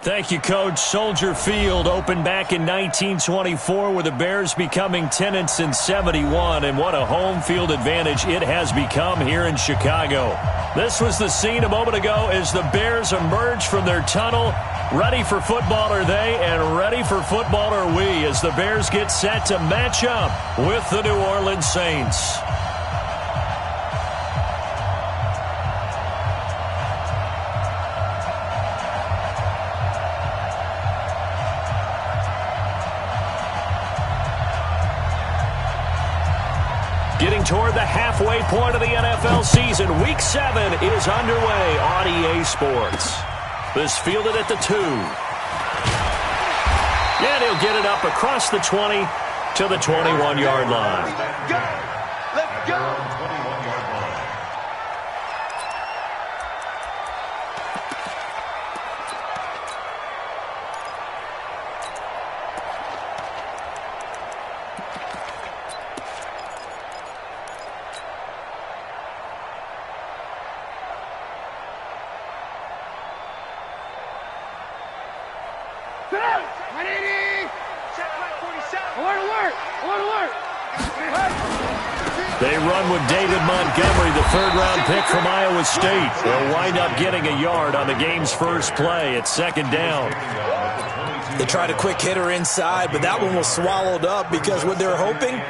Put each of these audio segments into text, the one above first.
Thank you, Coach. Soldier Field opened back in 1924 with the Bears becoming tenants in 71, and what a home field advantage it has become here in Chicago. This was the scene a moment ago as the Bears emerged from their tunnel. Ready for football are they, and ready for football are we as the Bears get set to match up with the New Orleans Saints. Getting toward the halfway point of the NFL season, Week 7 is underway on EA Sports. This fielded at the 2. And he'll get it up across the 20 to the 21-yard line. Let's go! Let's go! They run with David Montgomery, the third-round pick from Iowa State. They'll wind up getting a yard on the game's first play at second down. They tried a quick hitter inside, but that one was swallowed up because what they're hoping,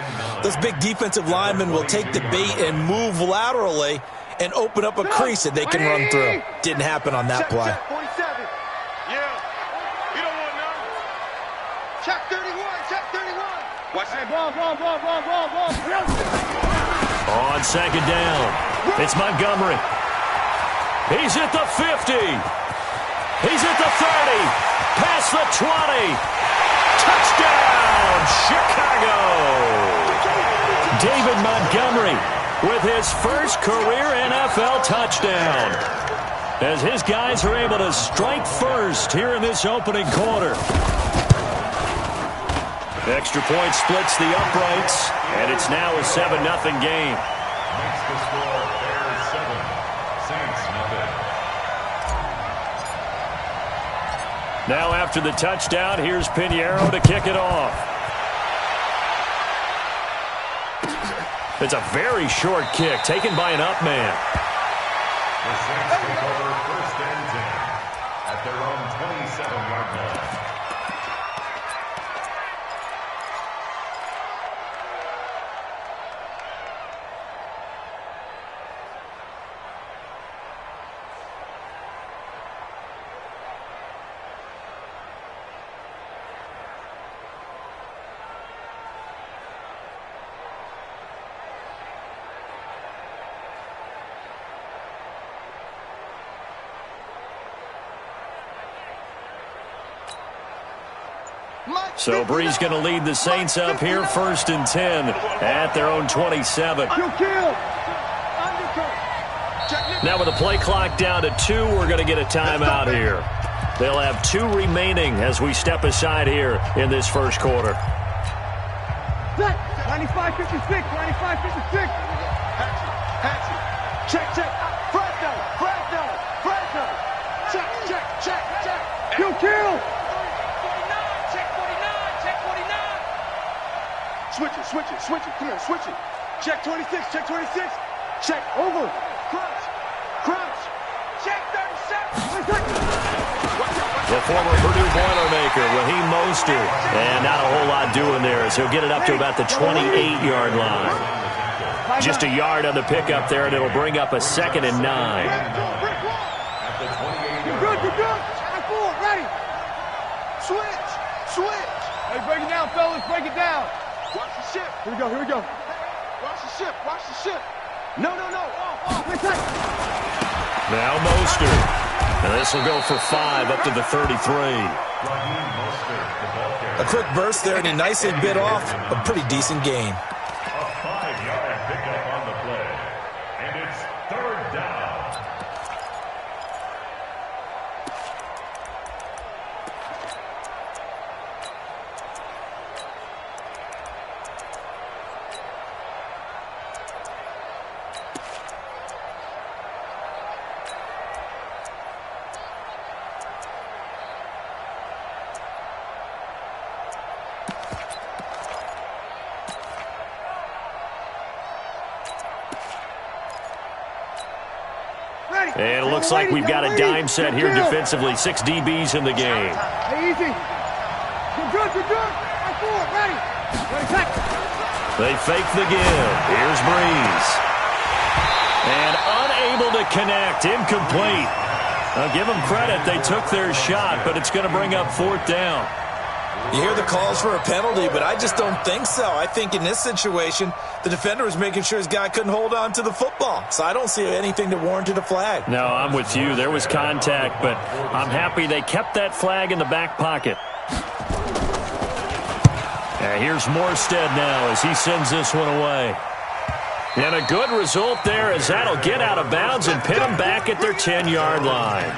those big defensive linemen will take the bait and move laterally and open up a crease that they can run through. Didn't happen on that play. Check 31, check 31. Watch that. On second down, it's Montgomery. He's at the 50. He's at the 30. Past the 20. Touchdown, Chicago. David Montgomery with his first career NFL touchdown, as his guys are able to strike first here in this opening quarter. Extra point splits the uprights, and it's now a 7-0 game. Makes the score Bears 7, Saints nothing. Now after the touchdown, here's Pinheiro to kick it off. It's a very short kick taken by an up man. The Saints take over first and 10 at their own 27-yard line. So Bree's going to lead the Saints up here first and 10 at their own 27. Now with the play clock down to 2, we're going to get a timeout here. They'll have 2 remaining as we step aside here in this first quarter. 95-56, 95-56. Check, check. Fresno. Check. Kill. Switch it. Come here, switch it. Check 26. Check over. Crouch. Check 37. The former Purdue Boilermaker, Raheem Mostert. And not a whole lot doing there as he'll get it up to about the 28-yard line. Just a yard on the pickup there, and it'll bring up a 2nd and 9. You're good. I'm forward, ready. Switch. Hey, break it down, fellas, break it down. Watch the ship. Here we go. Watch the ship. No. Now Mostert. And this will go for 5 up to the 33. A quick burst there, and he nicely bit off a pretty decent gain. A 5-yard pickup on the play. And it's third down. looks like we've got a dime set here defensively. 6 DBs in the game. Hey, easy. You're good, you're good. Right forward, ready. Ready, back. They fake the give. Here's Breeze. And unable to connect. Incomplete. I'll give them credit. They took their shot, but it's going to bring up 4th down. You hear the calls for a penalty, but I just don't think so. I think in this situation, the defender was making sure his guy couldn't hold on to the football. So I don't see anything that warranted a flag. No, I'm with you. There was contact, but I'm happy they kept that flag in the back pocket. And here's Morstead now as he sends this one away. And a good result there as that'll get out of bounds and pin them back at their 10-yard line.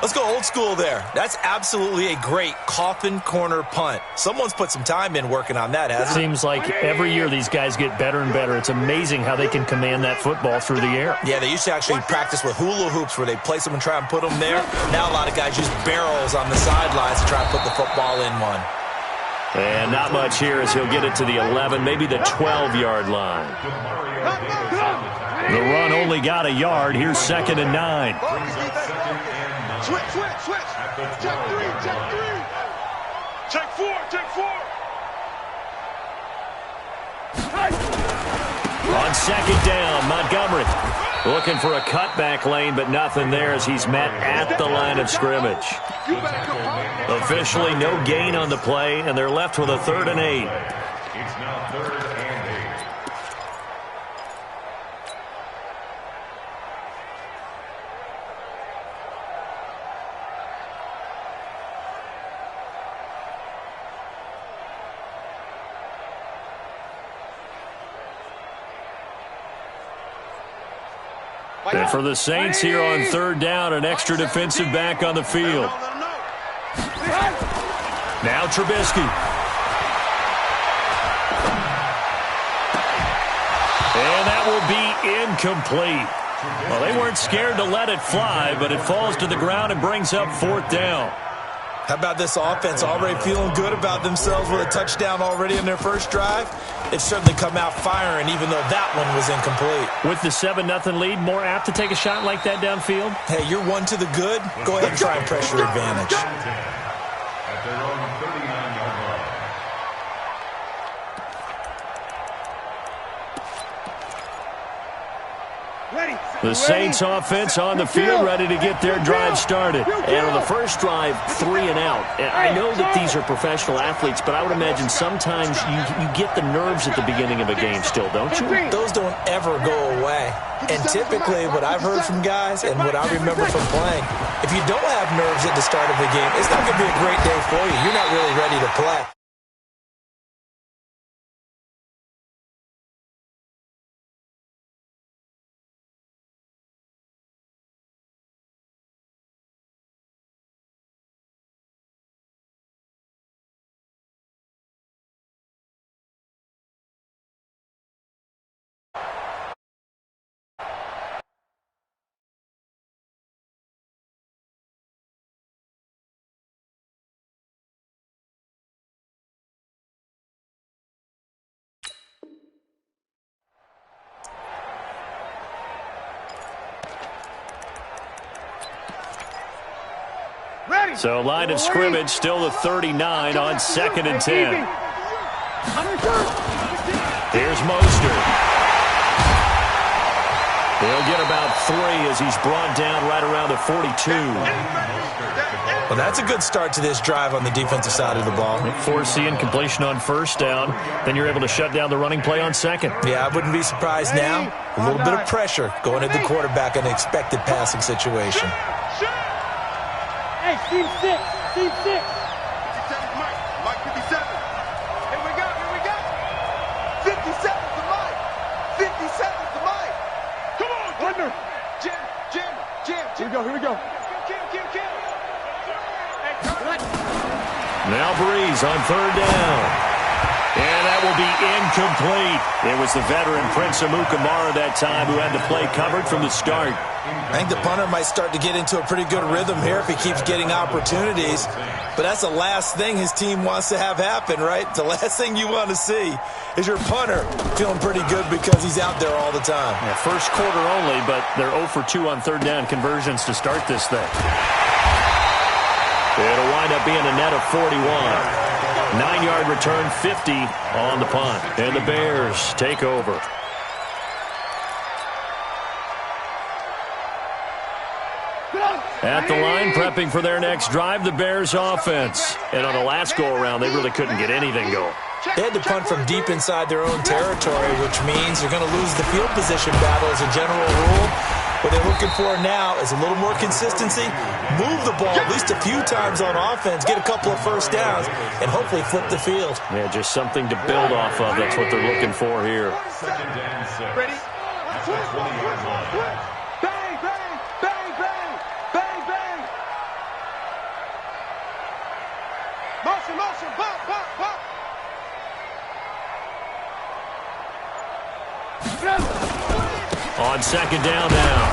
Let's go old school there. That's absolutely a great coffin corner punt. Someone's put some time in working on that, hasn't it? Seems like every year these guys get better and better. It's amazing how they can command that football through the air. Yeah, they used to actually practice with hula hoops where they place them and try and put them there. Now a lot of guys use barrels on the sidelines to try and put the football in one. And not much here as he'll get it to the 11, maybe the 12-yard line. The run only got a yard. Here's 2nd and 9. Switch. Check 3. Check 4. On 2nd down, Montgomery looking for a cutback lane, but nothing there as he's met at the line of scrimmage. Officially no gain on the play, and they're left with a 3rd and 8. It's now 3rd and 8. And for the Saints here on 3rd down, an extra defensive back on the field. Now Trubisky. And that will be incomplete. Well, they weren't scared to let it fly, but it falls to the ground and brings up 4th down. How about this offense already feeling good about themselves with a touchdown already in their first drive? They've certainly come out firing, even though that one was incomplete. With the 7-0 lead, more apt to take a shot like that downfield? Hey, you're one to the good. Go ahead and try and pressure advantage. At their own 39-yard line. The Saints offense on the field, ready to get their drive started. And on the first drive, 3 and out. And I know that these are professional athletes, but I would imagine sometimes you get the nerves at the beginning of a game still, don't you? Those don't ever go away. And typically what I've heard from guys and what I remember from playing, if you don't have nerves at the start of the game, it's not going to be a great day for you. You're not really ready to play. So line of scrimmage still the 39 on 2nd and 10. Here's Mostert. He'll get about 3 as he's brought down right around the 42. Well, that's a good start to this drive on the defensive side of the ball. Forcing completion on 1st down. Then you're able to shut down the running play on 2nd. Yeah, I wouldn't be surprised now. A little bit of pressure going at the quarterback in an expected passing situation. Hey, Steve 6. 57 Mike 57. Here we go. 57 to Mike. 57 to Mike. Come on, Thunder. Jim. Here we go. Kill. Now Breeze on 3rd down. And that will be incomplete. It was the veteran Prince Amukamara that time who had the play covered from the start. I think the punter might start to get into a pretty good rhythm here if he keeps getting opportunities. But that's the last thing his team wants to have happen, right? The last thing you want to see is your punter feeling pretty good because he's out there all the time. Yeah, first quarter only, but they're 0 for 2 on third down conversions to start this thing. It'll wind up being a net of 41. 9-yard return, 50 on the punt. And the Bears take over. At the line, prepping for their next drive, the Bears offense. And on the last go-around, they really couldn't get anything going. They had to punt from deep inside their own territory, which means you're going to lose the field position battle as a general rule. What they're looking for now is a little more consistency, move the ball at least a few times on offense, get a couple of first downs, and hopefully flip the field. Yeah, just something to build off of. That's what they're looking for here. Ready? At the 20-yard line. Bang, bang, bang, bang, bang, bang. Motion, motion, bump, bump, bump. On second down now,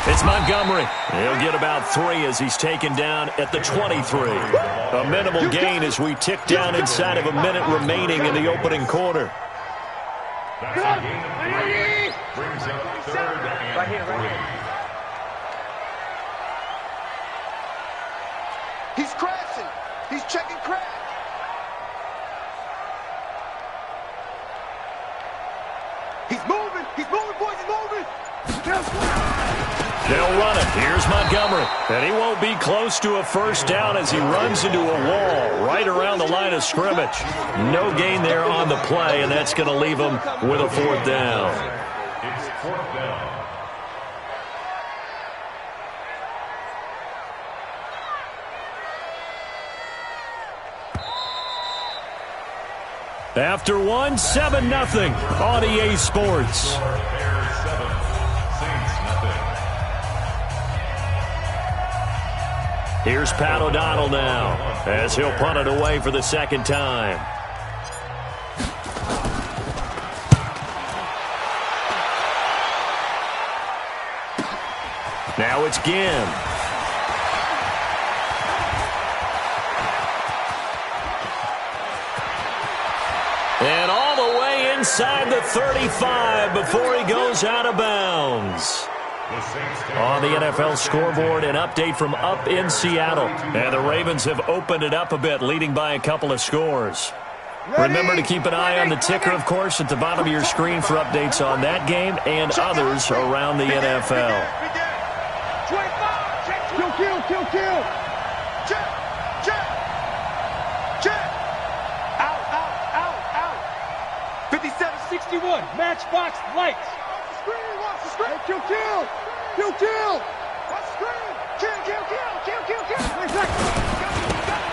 it's Montgomery. He'll get about 3 as he's taken down at the 23. A minimal gain as we tick down inside of a minute remaining in the opening quarter. That's a gain of 3. Brings up third and 3. He's crashing. He's checking crash. He's moving. He's moving, boys. He's moving. They'll run it. Here's Montgomery. And he won't be close to a first down as he runs into a wall right around the line of scrimmage. No gain there on the play, and that's going to leave him with a 4th down. It's 4th down. After 1, 7-0 on EA Sports. Bears 7, Saints nothing. Here's Pat O'Donnell now as he'll punt it away for the second time. Now it's Ginn. And all the way inside the 35 before he goes out of bounds. On the NFL scoreboard, an update from up in Seattle. And the Ravens have opened it up a bit, leading by a couple of scores. Remember to keep an eye on the ticker, of course, at the bottom of your screen for updates on that game and others around the NFL. 25. Kill, kill, kill, kill. Check, check, check. Out, out, out, out. 57-61. Matchbox lights. Watch the screen. Hey, kill, kill. Kill, kill. Watch the screen. Kill, kill, kill, kill, kill, kill.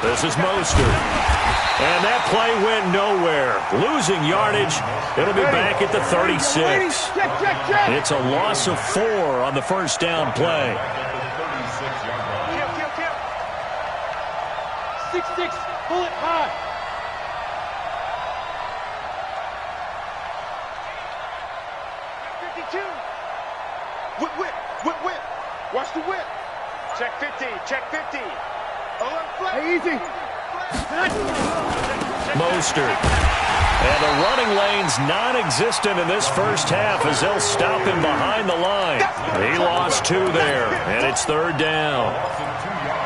This is Mostert. And that play went nowhere. Losing yardage. It'll be back at the 36. Check, check, check. It's a loss of 4 on the first down play. Kill, kill, kill. 6-6, bullet high. Whip, whip, whip, whip. Watch the whip. Check 50, check 50. Alert flag. Hey, easy. Mostert. And the running lane's non-existent in this first half as they'll stop him behind the line. He lost 2 there, and it's 3rd down.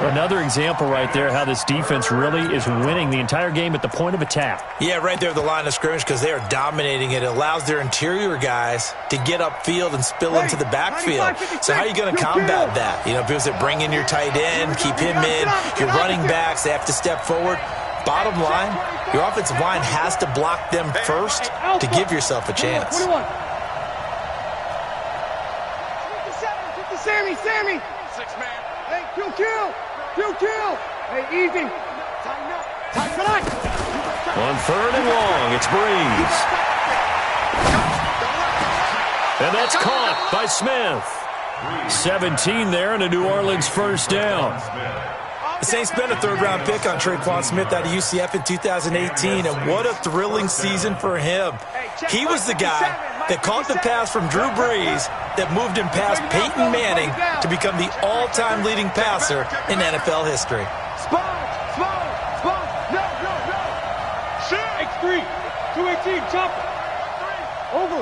Another example right there how this defense really is winning the entire game at the point of attack. Yeah, right there at the line of scrimmage because they are dominating it. It allows their interior guys to get upfield and spill into the backfield. So how are you going to combat that? You know, because they bring in your tight end, keep him in. Your running backs, they have to step forward. Bottom line, your offensive line has to block them first to give yourself a chance. 21. 57, 50, Sammy. 6 man. Hey, kill, kill. Kill, kill. Hey, easy. Tighten up. Tighten up. On 3rd and long, it's Breeze. And that's caught by Smith. 17 there and a New Orleans first down. The Saints spent a third-round pick on Traquan Smith out of UCF in 2018, and what a thrilling season for him. He was the guy that caught the pass from Drew Brees that moved him past Peyton Manning to become the all-time leading passer in NFL history. Spot! No! X3, 218, chop. Over.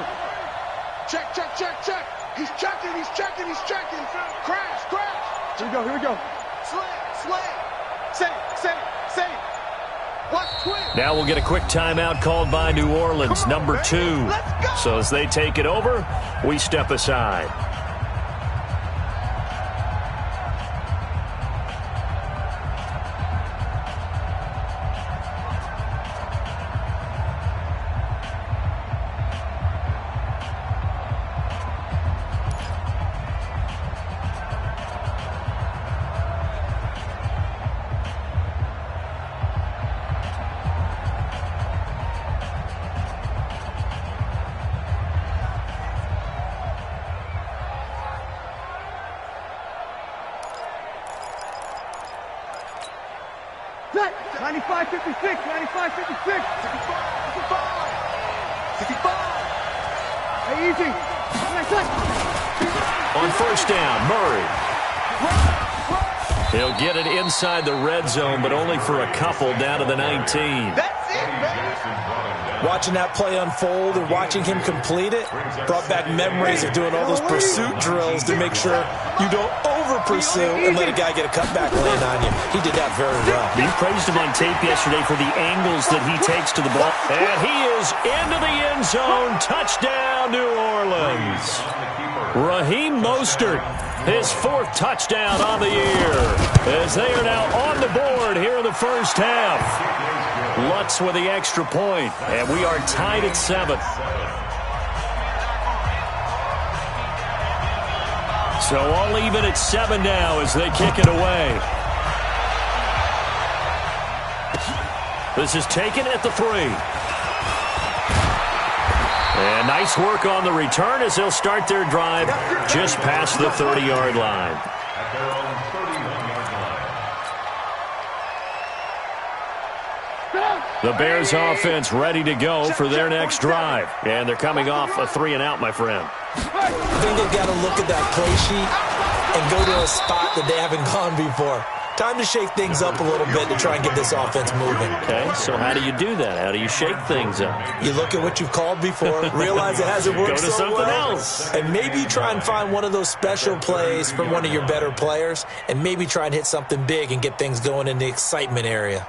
Check. He's checking. Crash. Here we go. Slam. Save. Watch twin. Now we'll get a quick timeout called by New Orleans, number 2. So as they take it over, we step aside. Set. 95-56. 65. Hey, easy. On first down, Murray. He'll get it inside the red zone, but only for a couple down to the 19. That's it, baby. Watching that play unfold and watching him complete it brought back memories of doing all those pursuit drills to make sure you don't over-pursue and let a guy get a cutback land on you. He did that very well. You praised him on tape yesterday for the angles that he takes to the ball. And he is into the end zone. Touchdown, New Orleans. Raheem Mostert, his 4th touchdown on the year, as they are now on the board here in the first half. Lutz with the extra point, and we are tied at 7. So all even at 7 now as they kick it away. This is taken at the 3. And nice work on the return as they'll start their drive just past the 30-yard line. At their own 31-yard line. The Bears offense ready to go for their next drive. And they're coming off a 3-and-out, my friend. I think they've got to look at that play sheet and go to a spot that they haven't gone before. Time to shake things up a little bit to try and get this offense moving. Okay, so how do you do that? How do you shake things up? You look at what you've called before, realize it hasn't worked Go to so something well, else. and maybe try and find one of those special plays from one of your better players, and maybe try and hit something big and get things going in the excitement area.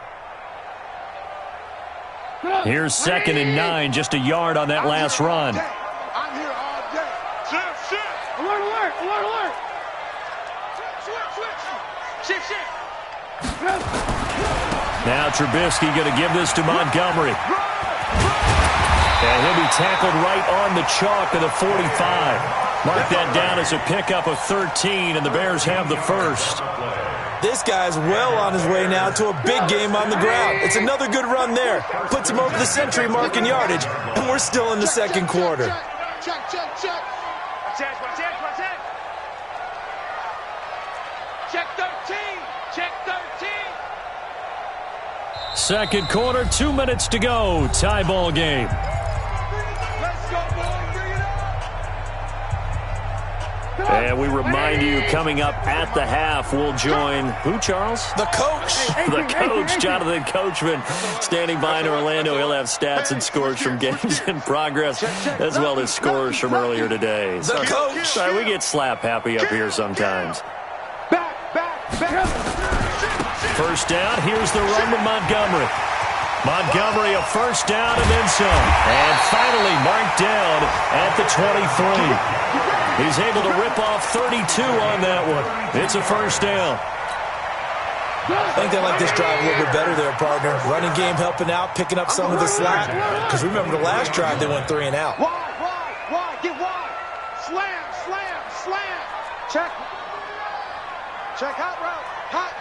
Here's 2nd and 9, just a yard on that last run. I'm here all day. Shift. Alert. Shift. Now Trubisky going to give this to Montgomery. And he'll be tackled right on the chalk of the 45. Mark that down as a pickup of 13, and the Bears have the first. This guy's well on his way now to a big game on the ground. It's another good run there. Puts him over the century mark in yardage, and we're still in the second quarter. Check. Check 13. Second quarter, 2 minutes to go. Tie ball game. Let's go, boys. Bring it up. And we remind you, coming up at the half, we'll join who, Charles? The coach. The coach, Jonathan Coachman, standing by in Orlando. He'll have stats and scores from games in progress, as well as scores from earlier today. The coach. Sorry, we get slap happy up here sometimes. Back. First down, here's the run to Montgomery. Montgomery a first down and then some. And finally marked down at the 23. He's able to rip off 32 on that one. It's a first down. I think they like this drive a little bit better there, partner. Running game helping out, picking up some of the slack. Because remember the last drive, they went 3 and out. Wide. Get wide. Slam. Check hot route. Hot.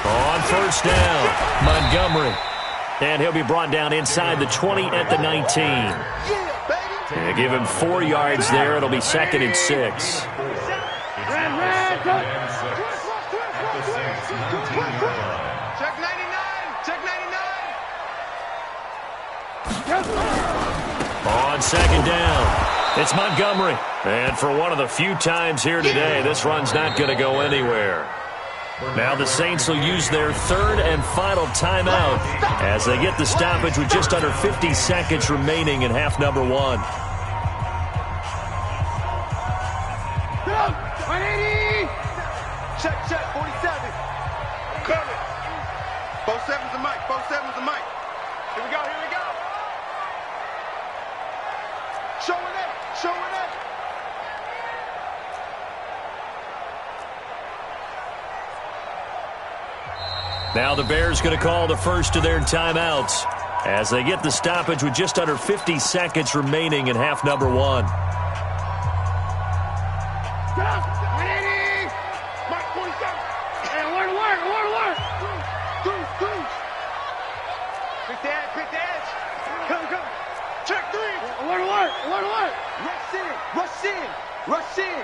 On first down, Montgomery. And he'll be brought down inside the 20 at the 19. Yeah, baby. Yeah, give him 4 yards there. It'll be 2nd and 6. At the Jack's 19-yard line. Check 99. Check 99. On second down, it's Montgomery. And for one of the few times here today, this run's not going to go anywhere. Now the Saints will use their third and final timeout as they get the stoppage with just under 50 seconds remaining in half number one. Check 47. Cover. Both sevens and Mike. Both sevens and Mike. Here we go. Showing it. Now the Bears going to call the first of their timeouts as they get the stoppage with just under 50 seconds remaining in half number one. Mike 47. Hey, alert. Pick the edge. Come. Check 3. Alert. Rush in.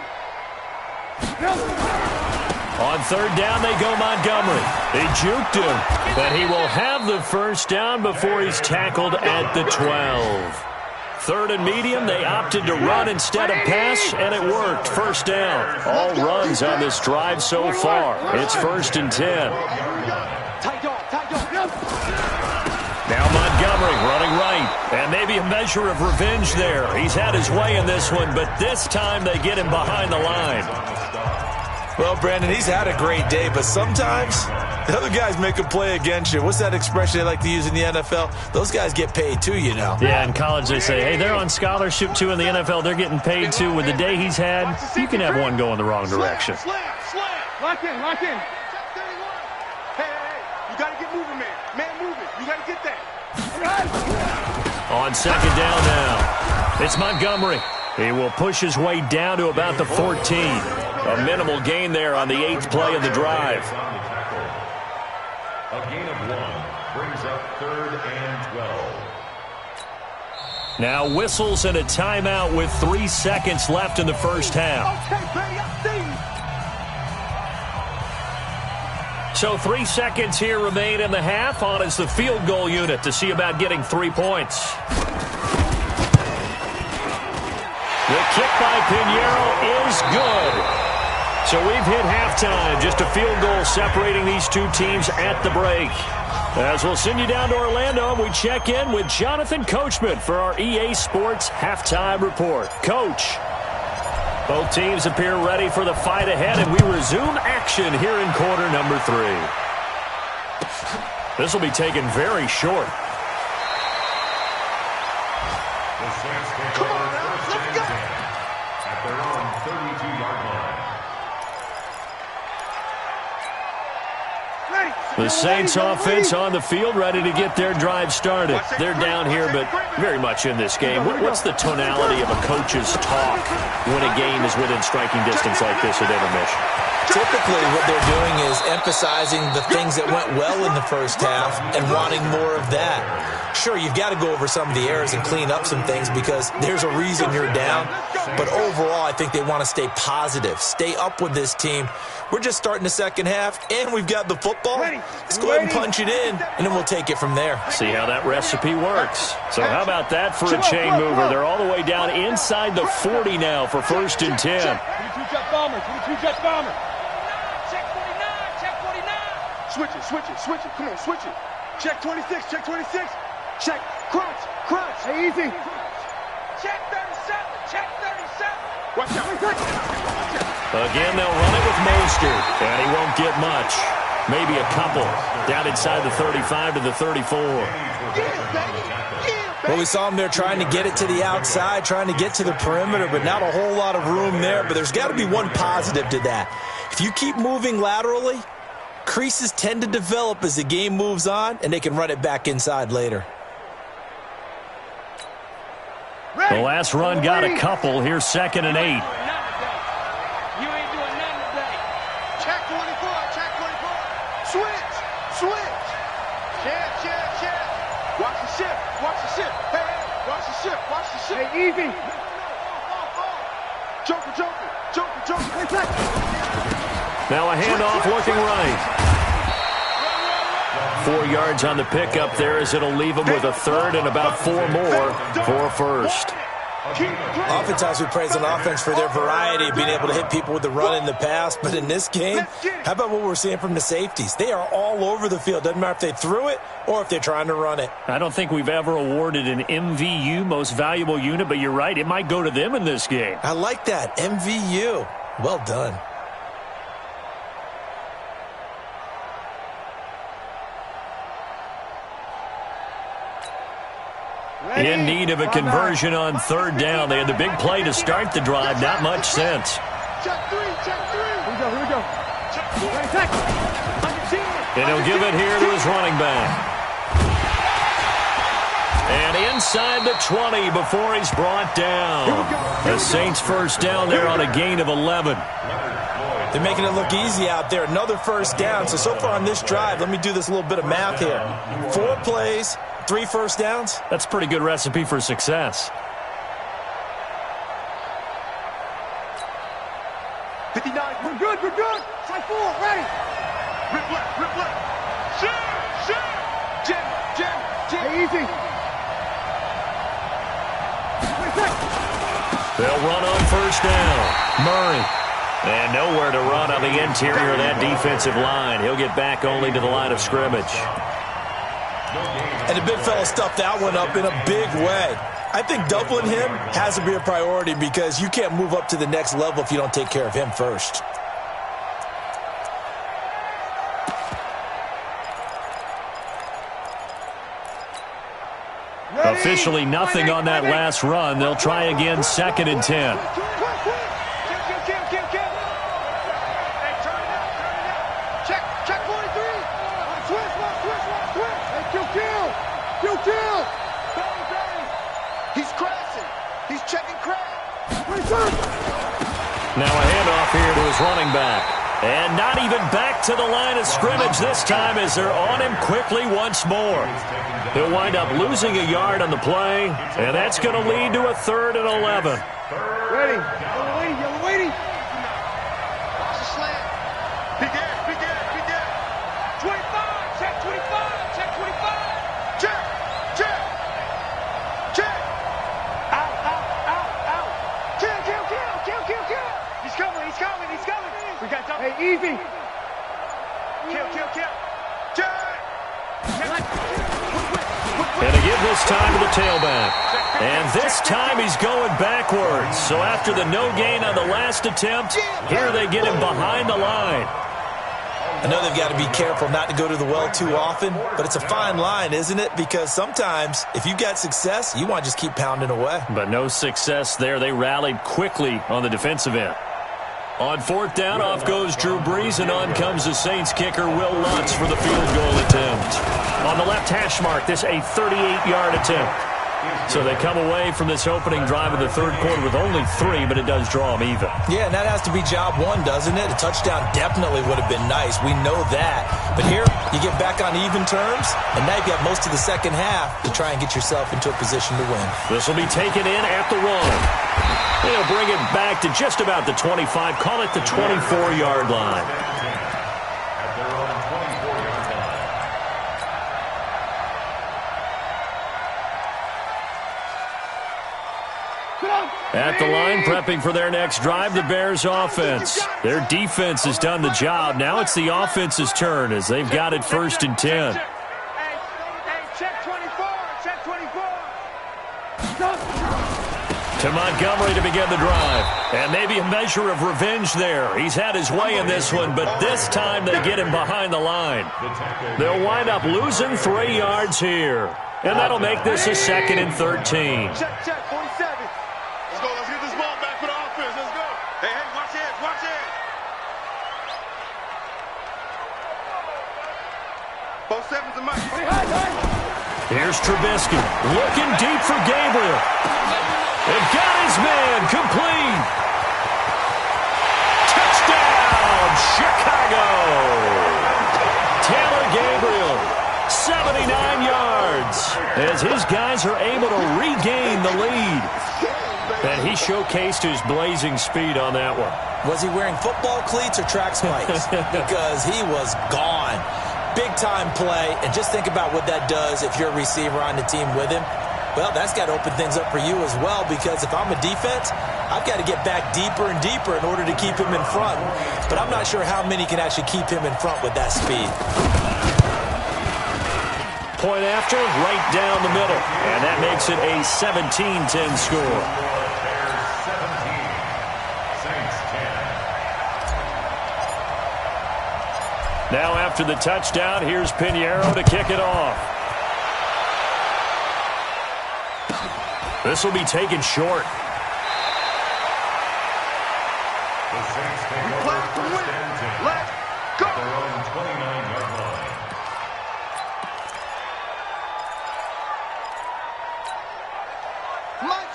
On third down, they go Montgomery. They juked him, but he will have the first down before he's tackled at the 12. Third and medium, they opted to run instead of pass, and it worked. First down. All runs on this drive so far. It's 1st and 10. Tight dog. Now Montgomery running right, and maybe a measure of revenge there. He's had his way in this one, but this time they get him behind the line. Well, Brandon, he's had a great day, but sometimes the other guys make a play against you. What's that expression they like to use in the NFL? Those guys get paid too, you know. Yeah, in college they say, hey, they're on scholarship too. In the NFL, they're getting paid too. With the day he's had, you can have one go in the wrong direction. Slam. Lock in. Check 31. Hey, you got to get moving, man. Man moving. You got to get that. On second down now, it's Montgomery. He will push his way down to about the 14. A minimal gain there on the 8th play of the drive. A gain of 1 brings up 3rd and 12. Now whistles and a timeout with 3 seconds left in the first half. Okay, baby, I see you. So 3 seconds here remain in the half. On is the field goal unit to see about getting 3 points. The kick by Pinheiro is good. So we've hit halftime. Just a field goal separating these two teams at the break. As we'll send you down to Orlando, we check in with Jonathan Coachman for our EA Sports Halftime Report. Coach, both teams appear ready for the fight ahead, and we resume action here in quarter number 3. This will be taken very short. The Saints take over 1st and 10 at their own 32-yard line. The Saints offense on the field, ready to get their drive started. They're down here, but very much in this game. What's the tonality of a coach's talk when a game is within striking distance like this at intermission? Typically, what they're doing is emphasizing the things that went well in the first half and wanting more of that. Sure, you've got to go over some of the errors and clean up some things because there's a reason you're down. But overall, I think they want to stay positive, stay up with this team. We're just starting the second half, and we've got the football. Let's go ahead and punch it in, and then we'll take it from there. See how that recipe works. So how about that for a chain mover? They're all the way down inside the 40 now for 1st and 10. 22-jet bomber. Check 49. Switch it. Come on, switch it. Check 26. Check. Crunch. Hey, easy. Check 37. Watch out. Again, they'll run it with Mostert, and he won't get much. Maybe a couple. Down inside the 35 to the 34. Well, we saw him there trying to get it to the outside, trying to get to the perimeter, but not a whole lot of room there. But there's got to be one positive to that. If you keep moving laterally, creases tend to develop as the game moves on, and they can run it back inside later. The last run got a couple. Here's 2nd and 8. You ain't doing nothing today. Check 24. Switch. Check. Watch the ship. Hey, watch the ship. Hey, easy. Joker. Hey, Now a handoff looking right. 24 yards on the pickup there, as it'll leave them with a third and about 4 more for first. Oftentimes we praise an offense for their variety of being able to hit people with the run and the pass, but in this game, how about what we're seeing from the safeties? They are all over the field. Doesn't matter if they threw it or if they're trying to run it. I don't think we've ever awarded an MVU, most valuable unit, but you're right, it might go to them in this game. I like that, MVU. Well done. In need of a conversion on third down. They had the big play to start the drive. Not much sense. Check three. Here we go. And he'll give it here to his running back. And inside the 20 before he's brought down. The Saints first down there on a gain of 11. They're making it look easy out there. Another first down. So far on this drive, let me do this little bit of math here. 4 plays. 3 first downs? That's a pretty good recipe for success. 59. We're good. Side 4, ready. Rip left. Shoot. Jim. Hey, easy. They'll run on first down. Murray. And nowhere to run on the interior of that defensive line. He'll get back only to the line of scrimmage. And the big fella stuffed that one up in a big way. I think doubling him has to be a priority because you can't move up to the next level if you don't take care of him first. Officially nothing on that last run. They'll try again, 2nd and 10. He's crashing. He's checking crash. Now a handoff here to his running back. And not even back to the line of scrimmage this time as they're on him quickly once more. He'll wind up losing a yard on the play, and that's going to lead to a 3rd and 11. Ready. Yellow lady. Watch the slant. Big air. 25. Check 25. Check 25. Check. Out. Kill. He's coming. We got double. Hey, easy. Kill. Check. And to give this time to the tailback. And this time he's going backwards. So after the no gain on the last attempt, here they get him behind the line. I know they've got to be careful not to go to the well too often, but it's a fine line, isn't it? Because sometimes if you've got success, you want to just keep pounding away. But no success there. They rallied quickly on the defensive end. On 4th down, off goes Drew Brees, and on comes the Saints kicker, Will Lutz, for the field goal attempt. On the left hash mark, this a 38-yard attempt. So they come away from this opening drive in the 3rd quarter with only 3, but it does draw them even. Yeah, and that has to be job 1, doesn't it? A touchdown definitely would have been nice. We know that. But here, you get back on even terms, and now you've got most of the second half to try and get yourself into a position to win. This will be taken in at the 1. They'll bring it back to just about the 25, call it the 24-yard line. At their own 24-yard line. At the line, prepping for their next drive, the Bears offense. Their defense has done the job. Now it's the offense's turn as they've got it 1st and 10. Check 24. To Montgomery to begin the drive. And maybe a measure of revenge there. He's had his way in this one, but this time they get him behind the line. They'll wind up losing 3 yards here. And that'll make this a 2nd and 13. Check, 47. Let's get this ball back for the offense. Let's go. Hey, watch it. Both 7s and Mike. Here's Trubisky looking deep for Gabriel. And got his man complete. Touchdown, Chicago. Taylor Gabriel, 79 yards, as his guys are able to regain the lead. And he showcased his blazing speed on that one. Was he wearing football cleats or track spikes? Because he was gone. big-time play, and just think about what that does if you're a receiver on the team with him. Well, that's got to open things up for you as well, because if I'm a defense, I've got to get back deeper and deeper in order to keep him in front. But I'm not sure how many can actually keep him in front with that speed. Point after, right down the middle. And that makes it a 17-10 score. Now after the touchdown, here's Pinheiro to kick it off. This will be taken short. The Saints take over first and 10. Let's go! At their own 29-yard line.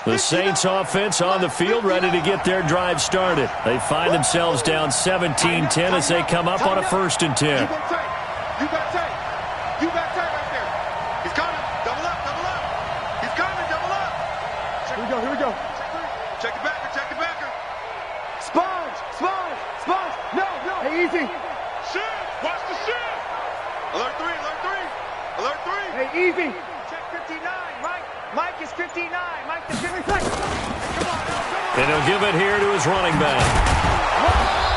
The Saints offense on the field, ready to get their drive started. They find themselves down 17-10 as they come up on a 1st and 10. You got tight. You got tight. You got tight right there. He's coming. Double up, double up. He's coming, double up. Here we go, here we go. Check the backer, check the backer. Sponge, sponge, sponge. No, no. Hey, easy. Shift. Watch the shift. Alert 3, alert 3. Alert 3. Hey, easy. Check 59. Mike is 59. Mike is 59. And he'll give it here to his running back.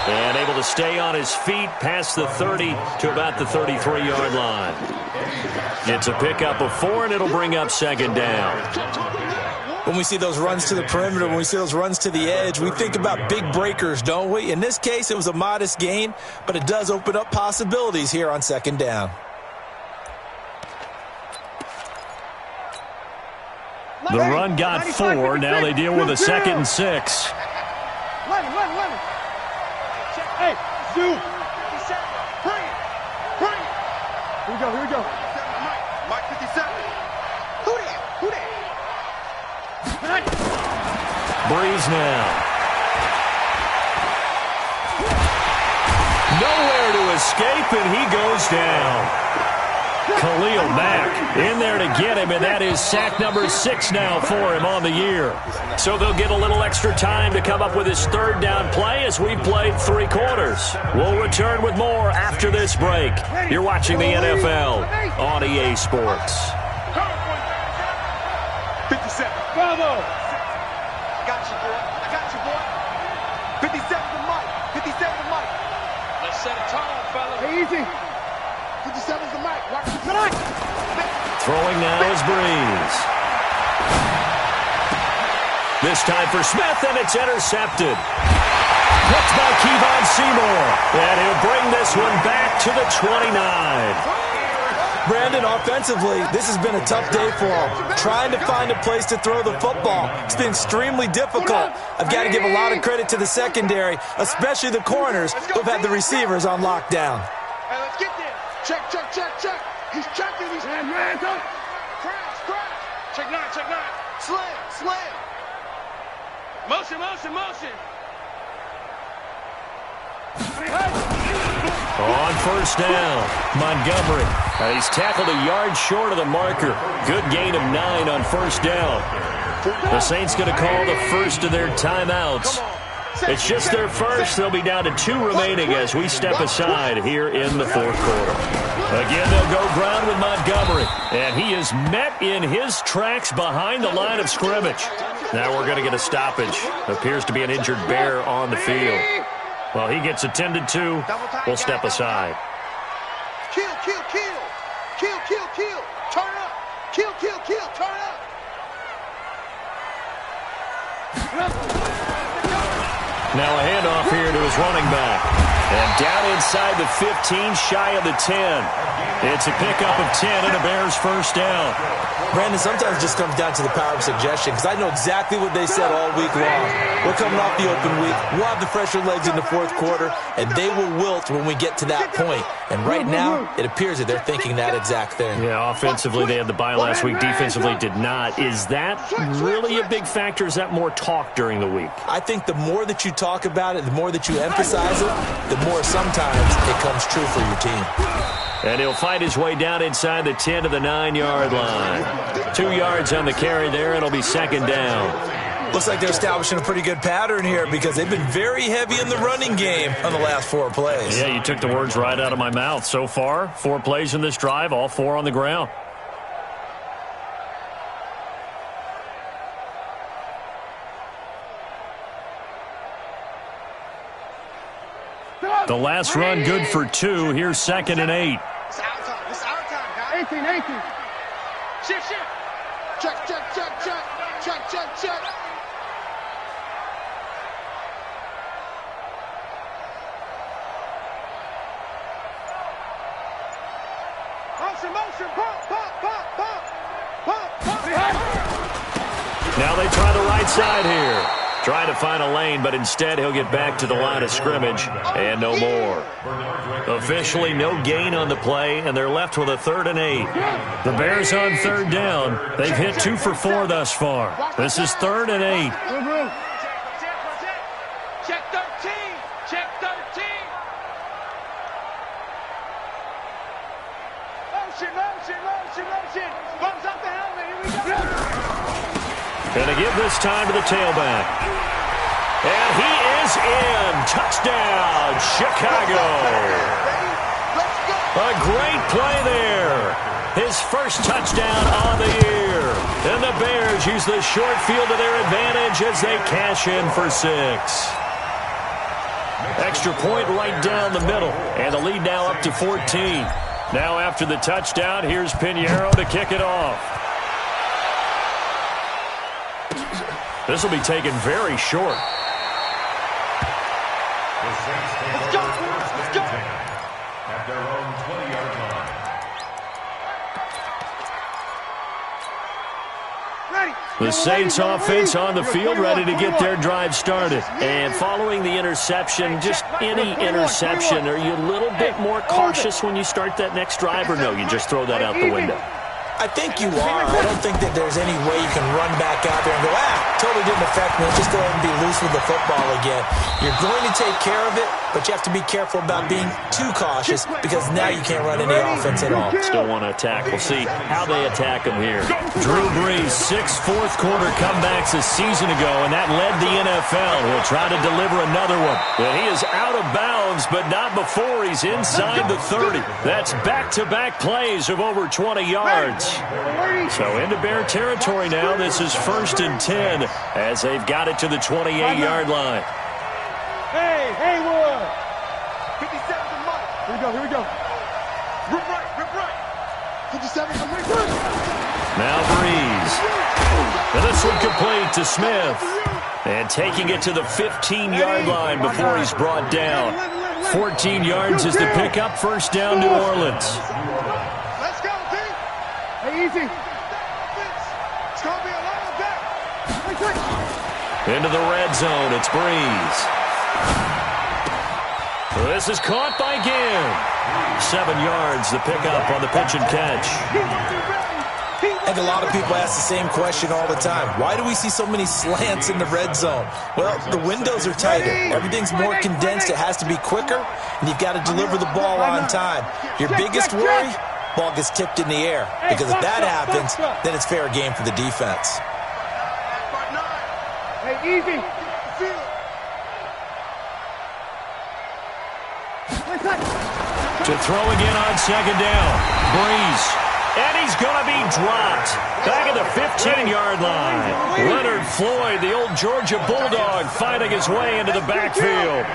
And able to stay on his feet past the 30 to about the 33-yard line. It's a pickup of 4, and it'll bring up 2nd down. When we see those runs to the perimeter, when we see those runs to the edge, we think about big breakers, don't we? In this case, it was a modest gain, but it does open up possibilities here on 2nd down. The run got 4. Now they deal with a 2nd and 6. Lenny. Hey, Zoo. Bring it. Bring it. Here we go, here we go. Mike 57. Who that? Breeze now. Nowhere to escape, and he goes down. Khalil Mack in there to get him, and that is sack number 6 now for him on the year. So they'll get a little extra time to come up with his 3rd down play as we played 3 quarters. We'll return with more after this break. You're watching the NFL on EA Sports. 57. Bravo. I got you, boy. 57 to Mike. 57 to Mike. Let's set a tone, fella. Hey, easy. 57's the Mike. Watch the Tonight. Throwing now is Breeze. This time for Smith, and it's intercepted. Picked by Kevon Seymour. And he'll bring this one back to the 29. Brandon, offensively, this has been a tough day for him. Trying to find a place to throw the football. It's been extremely difficult. I've got to give a lot of credit to the secondary, especially the corners who've had the receivers on lockdown. Hey, let's get there. Check. He's checking. He's Man, come. crash. Check 9. Slam. Motion. On 1st down, Montgomery. And he's tackled a yard short of the marker. Good gain of 9 on 1st down. The Saints going to call the first of their timeouts. It's just their first. They'll be down to 2 remaining as we step aside here in the 4th quarter. Again, they'll go ground with Montgomery. And he is met in his tracks behind the line of scrimmage. Now we're going to get a stoppage. Appears to be an injured Bear on the field. Well, he gets attended to. We'll step aside. Kill. Turn up. Kill. Turn up. Now a handoff here to his running back. And down inside the 15, shy of the 10. It's a pickup of 10 and a Bears 1st down. Brandon, sometimes it just comes down to the power of suggestion, because I know exactly what they said all week long. We're coming off the open week. We'll have the fresher legs in the 4th quarter, and they will wilt when we get to that point. And right now, it appears that they're thinking that exact thing. Yeah, offensively, they had the bye last week. Defensively, did not. Is that really a big factor? Is that more talk during the week? I think the more that you talk about it, the more that you emphasize it, the more sometimes it comes true for your team. And he'll find his way down inside the 10 to the 9-yard line. 2 yards on the carry there, and it'll be 2nd down. Looks like they're establishing a pretty good pattern here because they've been very heavy in the running game on the last 4 plays. Yeah, you took the words right out of my mouth. So far, 4 plays in this drive, all 4 on the ground. The last run good for 2. Here's 2nd and 8. It's our time. It's our time, guys. 18, 18. Shift. Check. Motion. Pop. Now they try the right side here. Trying to find a lane, but instead he'll get back to the line of scrimmage and no more. Officially no gain on the play, and they're left with a 3rd and 8. The Bears on 3rd down. They've hit 2 for 4 thus far. This is 3rd and 8. Check 13. Motion. Bumps up the helmet. Here we go. Gonna give this time to the tailback. And he is in. Touchdown, Chicago. A great play there. His first touchdown on the year. And the Bears use the short field to their advantage as they cash in for 6. Extra point right down the middle. And the lead now up to 14. Now after the touchdown, here's Pinheiro to kick it off. This will be taken very short. Let's go. At their own 20-yard line. The Saints offense on the field, ready to get their drive started. And following the interception, just any interception, are you a little bit more cautious when you start that next drive, or no, you just throw that out the window? I think you are. I don't think that there's any way you can run back out there and go, totally didn't affect me. Just go ahead and be loose with the football again. You're going to take care of it, but you have to be careful about being too cautious because now you can't run any offense at all. Still want to attack. We'll see how they attack him here. Drew Brees, 6 fourth-quarter comebacks a season ago, and that led the NFL. He'll try to deliver another one. But he is out of bounds, but not before he's inside the 30. That's back-to-back plays of over 20 yards. So into Bear territory now. This is 1st and 10 as they've got it to the 28-yard line. Hey, Haywood. 57 to Mike. Here we go. Rip right. 57 to Mike. Now Breeze. And this one complete to Smith. And taking it to the 15-yard line before he's brought down. 14 yards is the pickup. 1st down, New Orleans. Let's go, D. Hey, easy. It's going to be a lot of that. Into the red zone, it's Breeze. This is caught by Gage. 7 yards, the pickup on the pitch and catch. And a lot of people ask the same question all the time. Why do we see so many slants in the red zone? Well, the windows are tighter. Everything's more condensed. It has to be quicker, and you've got to deliver the ball on time. Your biggest worry? Ball gets tipped in the air, because if that happens, then it's fair game for the defense. Hey, easy. To throw again on 2nd down. Breeze. And he's going to be dropped. Back at the 15-yard line. Leonard Floyd, the old Georgia Bulldog, fighting his way into the backfield.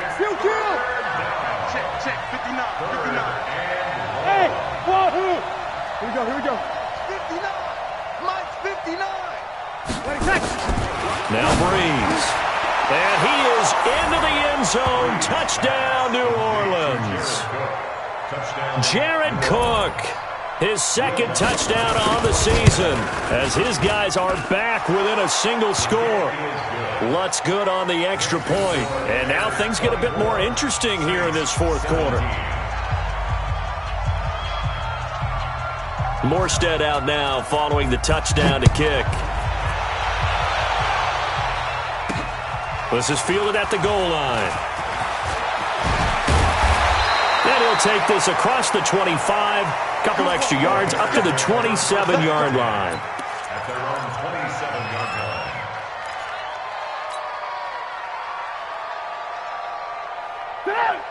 Check. 59. Hey, wahoo. Here we go. 59. Mike's 59. Now Breeze. And he is into the end zone. Touchdown, New Orleans. Jared Cook. His 2nd touchdown on the season as his guys are back within a single score. Lutz good on the extra point. And now things get a bit more interesting here in this 4th quarter. Morstead out now following the touchdown to kick. This is fielded at the goal line. And he'll take this across the 25. Couple extra yards up to the 27-yard line. At their own 27-yard line.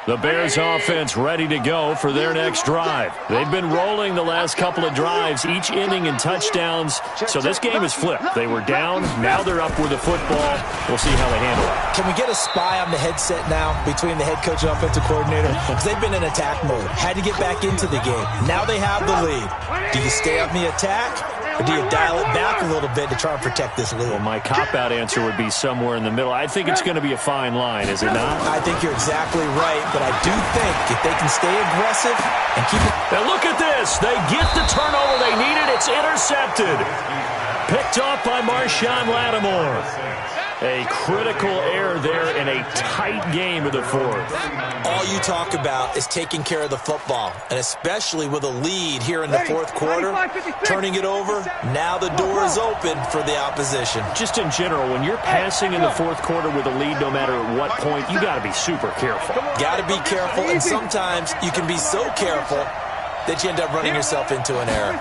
The Bears offense ready to go for their next drive. They've been rolling the last couple of drives, each inning in touchdowns. So this game is flipped. They were down. Now they're up with the football. We'll see how they handle it. Can we get a spy on the headset now between the head coach and offensive coordinator? Because they've been in attack mode. Had to get back into the game. Now they have the lead. Do you stay on the attack? Or do you dial it back a little bit to try and protect this lead? Well, my cop-out answer would be somewhere in the middle. I think it's going to be a fine line, is it not? I think you're exactly right, but I do think if they can stay aggressive and keep it... And look at this. They get the turnover they needed. It's intercepted. Picked off by Marshawn Lattimore. A critical error there in a tight game of the fourth. All you talk about is taking care of the football, and especially with a lead here in the fourth quarter, turning it over, now the door is open for the opposition. Just in general, when you're passing in the fourth quarter with a lead, no matter at what point, you got to be super careful. Got to be careful, and sometimes you can be so careful that you end up running yourself into an error.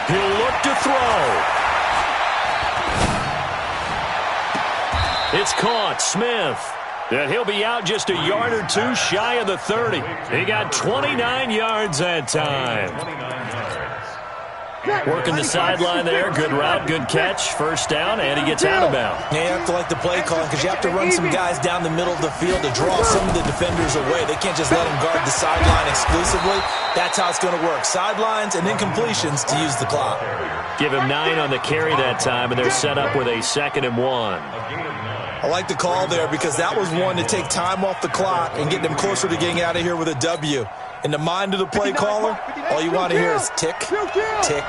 He'll look to throw. It's caught. Smith. And he'll be out just a yard or two shy of the 30. He got 29 yards that time. Working the sideline there. Good route, good catch. First down, and he gets out of bounds. Yeah, you have to like the play calling because you have to run some guys down the middle of the field to draw some of the defenders away. They can't just let them guard the sideline exclusively. That's how it's going to work. Sidelines and incompletions to use the clock. Give him 9 on the carry that time, and they're set up with a 2nd and 1. I like the call there because that was one to take time off the clock and get them closer to getting out of here with a W. In the mind of the play caller, all you want to hear is tick, tick, tick. Here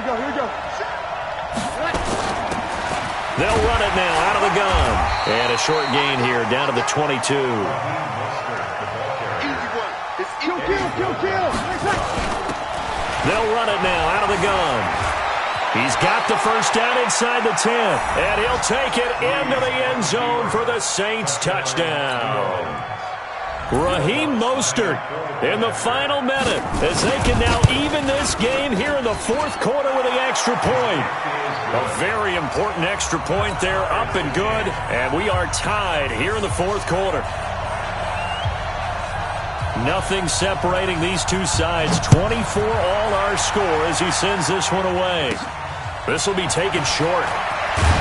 we go. They'll run it now out of the gun. And a short gain here down to the 22. Kill. They'll run it now out of the gun. He's got the first down inside the 10, and he'll take it into the end zone for the Saints touchdown. Raheem Mostert in the final minute as they can now even this game here in the fourth quarter with the extra point. A very important extra point there, up and good, and we are tied here in the fourth quarter. Nothing separating these two sides. 24 all our score as he sends this one away. This will be taken short.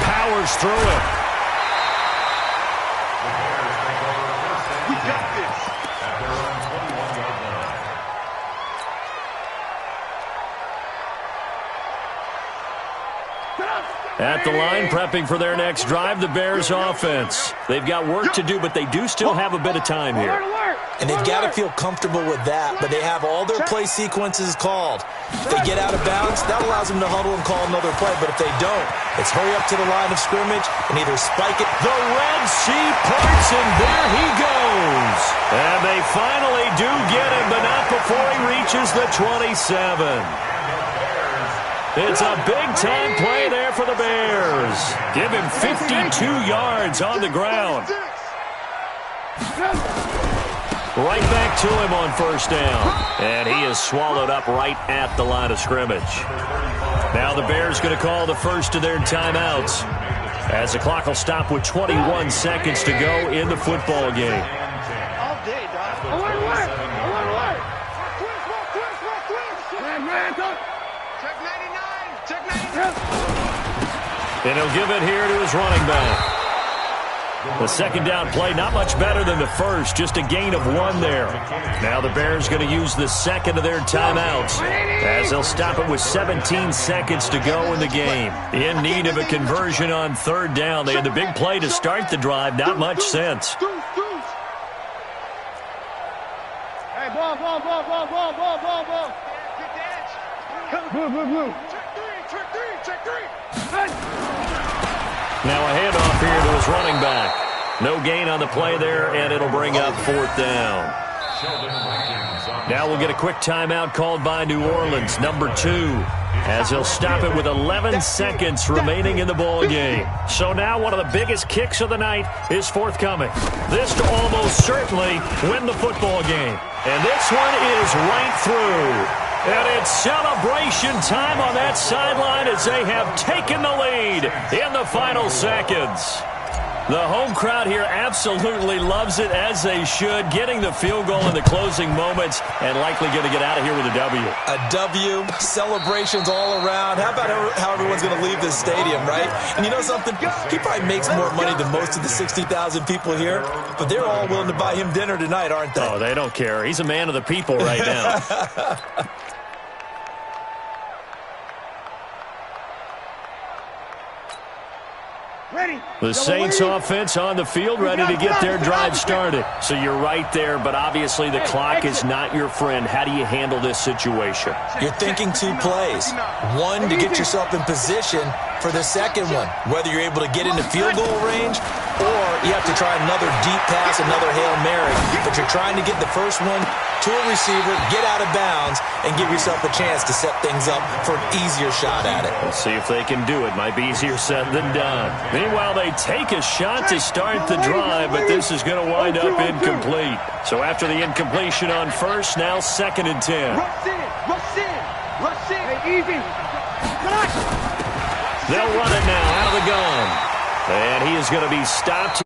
Powers through it. We got this. At their own 21-yard line. At the line, prepping for their next drive, the Bears offense. They've got work to do, but they do still have a bit of time here. And they've got to feel comfortable with that, but they have all their play sequences called. If they get out of bounds, that allows them to huddle and call another play, but if they don't, it's hurry up to the line of scrimmage and either spike it. The Red Sea parts, and there he goes. And they finally do get him, but not before he reaches the 27. It's a big-time play there for the Bears. Give him 52 yards on the ground. Right back to him on first down. And he is swallowed up right at the line of scrimmage. Now the Bears going to call the first of their timeouts as the clock will stop with 21 seconds to go in the football game. All day, Doc. Check 99. Check 99. And he'll give it here to his running back. The second down play, not much better than the first, just a gain of 1 there. Now the Bears going to use the second of their timeouts as they'll stop it with 17 seconds to go in the game. In need of a conversion on third down. They had the big play to start the drive, not much sense. Hey, ball. Blue. Check three. Now a handoff here to his running back. No gain on the play there, and it'll bring up fourth down. Now we'll get a quick timeout called by New Orleans, number 2, as he'll stop it with 11 seconds remaining in the ball game. So now one of the biggest kicks of the night is forthcoming. This to almost certainly win the football game. And this one is right through. And it's celebration time on that sideline as they have taken the lead in the final seconds. The home crowd here absolutely loves it, as they should, getting the field goal in the closing moments and likely going to get out of here with a W. A W, celebrations all around. How about how everyone's going to leave this stadium, right? And you know something? He probably makes more money than most of the 60,000 people here, but they're all willing to buy him dinner tonight, aren't they? Oh, they don't care. He's a man of the people right now. The Saints offense on the field, ready to get their drive started. So you're right there, but obviously the clock is not your friend. How do you handle this situation? You're thinking two plays. One, to get yourself in position for the second one, whether you're able to get into field goal range or you have to try another deep pass, another Hail Mary. But you're trying to get the first one to a receiver, get out of bounds, and give yourself a chance to set things up for an easier shot at it. We'll see if they can do it. Might be easier said than done. Meanwhile, they take a shot to start the drive, but this is going to wind up incomplete. So after the incompletion on first, now 2nd and 10. Rush in, rush in, rush in. Hey, easy. They'll run it now out of the gun. And he is going to be stopped.